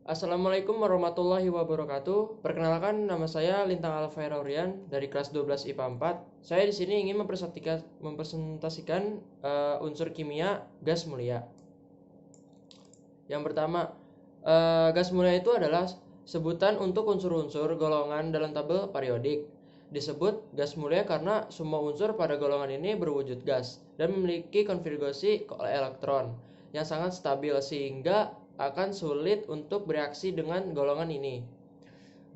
Assalamualaikum warahmatullahi wabarakatuh. Perkenalkan, nama saya Lintang Alfairaurian dari kelas 12 IPA 4. Saya di sini ingin mempresentasikan unsur kimia gas mulia. Yang pertama, gas mulia itu adalah sebutan untuk unsur-unsur golongan dalam tabel periodik. Disebut gas mulia karena semua unsur pada golongan ini berwujud gas dan memiliki konfigurasi elektron yang sangat stabil sehingga akan sulit untuk bereaksi dengan golongan ini.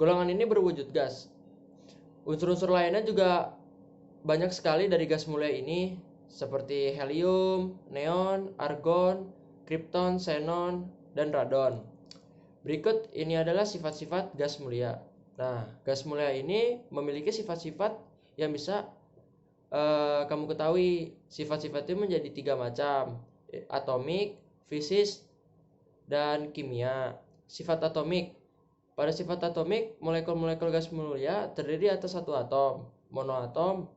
Golongan ini berwujud gas. Unsur-unsur lainnya juga banyak sekali dari gas mulia ini, seperti helium, neon, argon, krypton, xenon, dan radon. Berikut ini adalah sifat-sifat gas mulia. Nah, gas mulia ini memiliki sifat-sifat yang bisa kamu ketahui. Sifat-sifat itu menjadi 3 macam: atomik, fisis, dan kimia. Sifat atomik. Pada sifat atomik, molekul-molekul gas mulia terdiri atas satu atom, monoatom.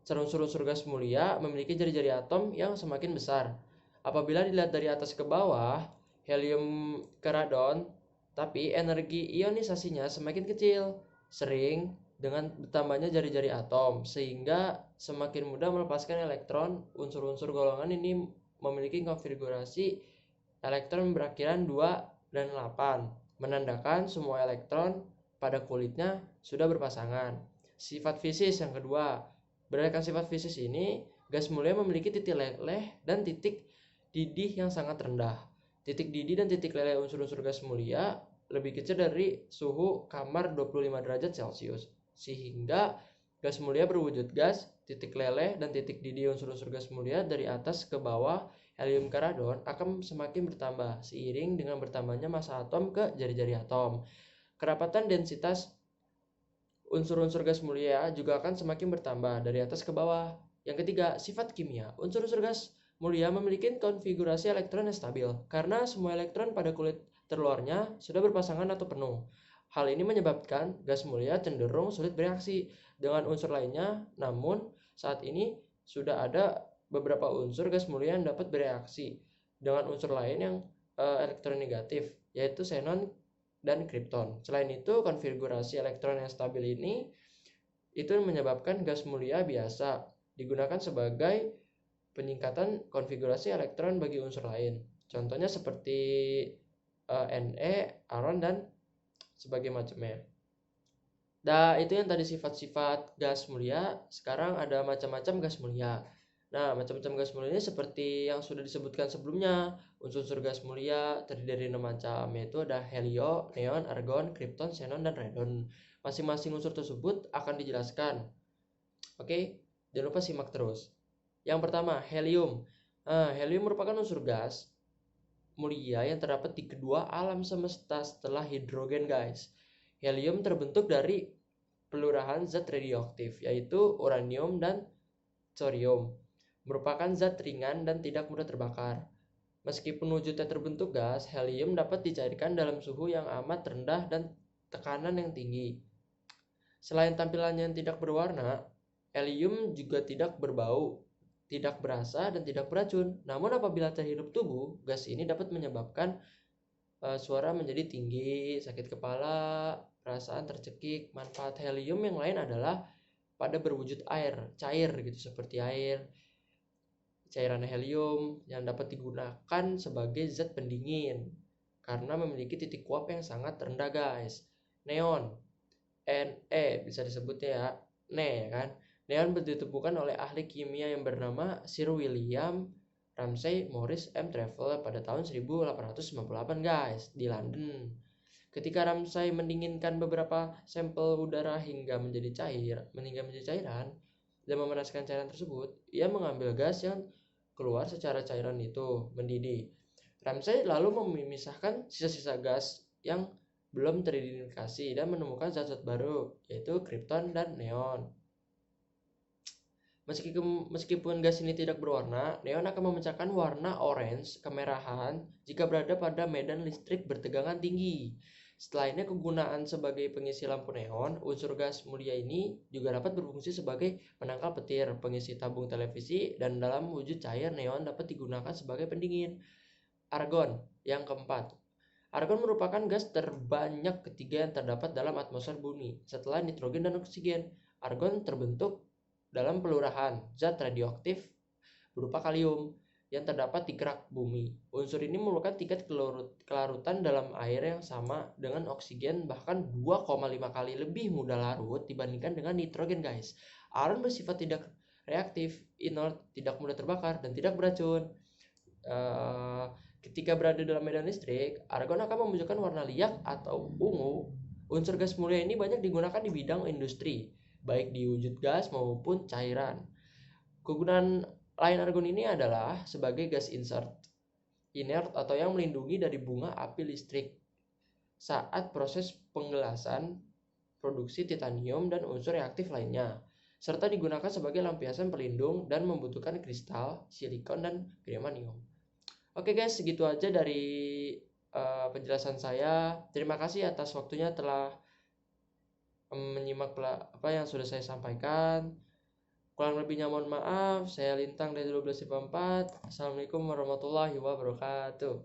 Unsur-unsur gas mulia memiliki jari-jari atom yang semakin besar. Apabila dilihat dari atas ke bawah, helium ke radon, tapi energi ionisasinya semakin kecil, sering dengan bertambahnya jari-jari atom, sehingga semakin mudah melepaskan elektron. Unsur-unsur golongan ini memiliki konfigurasi elektron berakhiran 2 dan 8, menandakan semua elektron pada kulitnya sudah berpasangan. Sifat fisis yang kedua. Berdasarkan sifat fisis ini, gas mulia memiliki titik leleh dan titik didih yang sangat rendah. Titik didih dan titik leleh unsur-unsur gas mulia lebih kecil dari suhu kamar 25 derajat Celcius, sehingga gas mulia berwujud gas. Titik leleh dan titik didih unsur-unsur gas mulia dari atas ke bawah helium ke radon akan semakin bertambah seiring dengan bertambahnya massa atom ke jari-jari atom. Kerapatan densitas unsur-unsur gas mulia juga akan semakin bertambah dari atas ke bawah. Yang ketiga, sifat kimia. Unsur-unsur gas mulia memiliki konfigurasi elektron yang stabil karena semua elektron pada kulit terluarnya sudah berpasangan atau penuh. Hal ini menyebabkan gas mulia cenderung sulit bereaksi dengan unsur lainnya, namun saat ini sudah ada beberapa unsur gas mulia yang dapat bereaksi dengan unsur lain yang elektronegatif, yaitu xenon dan krypton. Selain itu, konfigurasi elektron yang stabil ini itu menyebabkan gas mulia biasa digunakan sebagai peningkatan konfigurasi elektron bagi unsur lain. Contohnya seperti Ne, aron, dan sebagainya macamnya. Nah, itu yang tadi sifat-sifat gas mulia. Sekarang ada macam-macam gas mulia. Nah, macam-macam gas mulia ini seperti yang sudah disebutkan sebelumnya. Unsur-unsur gas mulia terdiri dari 6 macam, yaitu ada helio, neon, argon, krypton, xenon, dan radon. Masing-masing unsur tersebut akan dijelaskan. Oke, jangan lupa simak terus. Yang pertama, helium. Helium merupakan unsur gas mulia yang terdapat di kedua alam semesta setelah hidrogen, guys. Helium terbentuk dari pelurahan zat radioaktif, yaitu uranium dan thorium. Merupakan zat ringan dan tidak mudah terbakar. Meskipun wujudnya terbentuk gas, helium dapat dicairkan dalam suhu yang amat rendah dan tekanan yang tinggi. Selain tampilannya yang tidak berwarna, helium juga tidak berbau, tidak berasa, dan tidak beracun. Namun apabila terhirup tubuh, gas ini dapat menyebabkan suara menjadi tinggi, sakit kepala, perasaan tercekik. Manfaat helium yang lain adalah pada berwujud air, cair gitu, seperti air. Cairan helium yang dapat digunakan sebagai zat pendingin karena memiliki titik uap yang sangat rendah, guys. Neon, Ne bisa disebutnya ya, ya kan. Neon ditemukan oleh ahli kimia yang bernama Sir William Ramsay Morris M. Travel pada tahun 1898, guys, di London. Ketika Ramsay mendinginkan beberapa sampel udara hingga menjadi cairan dan memanaskan cairan tersebut, ia mengambil gas yang keluar secara cairan itu mendidih. Ramsay lalu memisahkan sisa-sisa gas yang belum teridentifikasi dan menemukan zat-zat baru, yaitu krypton dan neon. Meskipun gas ini tidak berwarna, neon akan memancarkan warna orange kemerahan jika berada pada medan listrik bertegangan tinggi. Selainnya kegunaan sebagai pengisi lampu neon, unsur gas mulia ini juga dapat berfungsi sebagai penangkal petir, pengisi tabung televisi, dan dalam wujud cair neon dapat digunakan sebagai pendingin. Argon yang keempat. Argon merupakan gas terbanyak ketiga yang terdapat dalam atmosfer bumi setelah nitrogen dan oksigen. Argon terbentuk dalam pelurahan zat radioaktif berupa kalium yang terdapat di kerak bumi. Unsur ini merupakan tingkat kelarutan dalam air yang sama dengan oksigen, bahkan 2,5 kali lebih mudah larut dibandingkan dengan nitrogen, guys. Argon bersifat tidak reaktif, inert, tidak mudah terbakar, dan tidak beracun. Ketika berada dalam medan listrik, argon akan memunculkan warna liat atau ungu. Unsur gas mulia ini banyak digunakan di bidang industri, baik di wujud gas maupun cairan. Kegunaan lain argon ini adalah sebagai gas inert atau yang melindungi dari bunga api listrik saat proses penggelasan, produksi titanium dan unsur reaktif lainnya, serta digunakan sebagai lampiasan pelindung dan membutuhkan kristal, silikon, dan germanium. Oke guys, segitu aja dari penjelasan saya. Terima kasih atas waktunya telah menyimak apa yang sudah saya sampaikan. Kurang lebihnya mohon maaf. Saya Lintang dari 12 IPA 4. Assalamualaikum warahmatullahi wabarakatuh.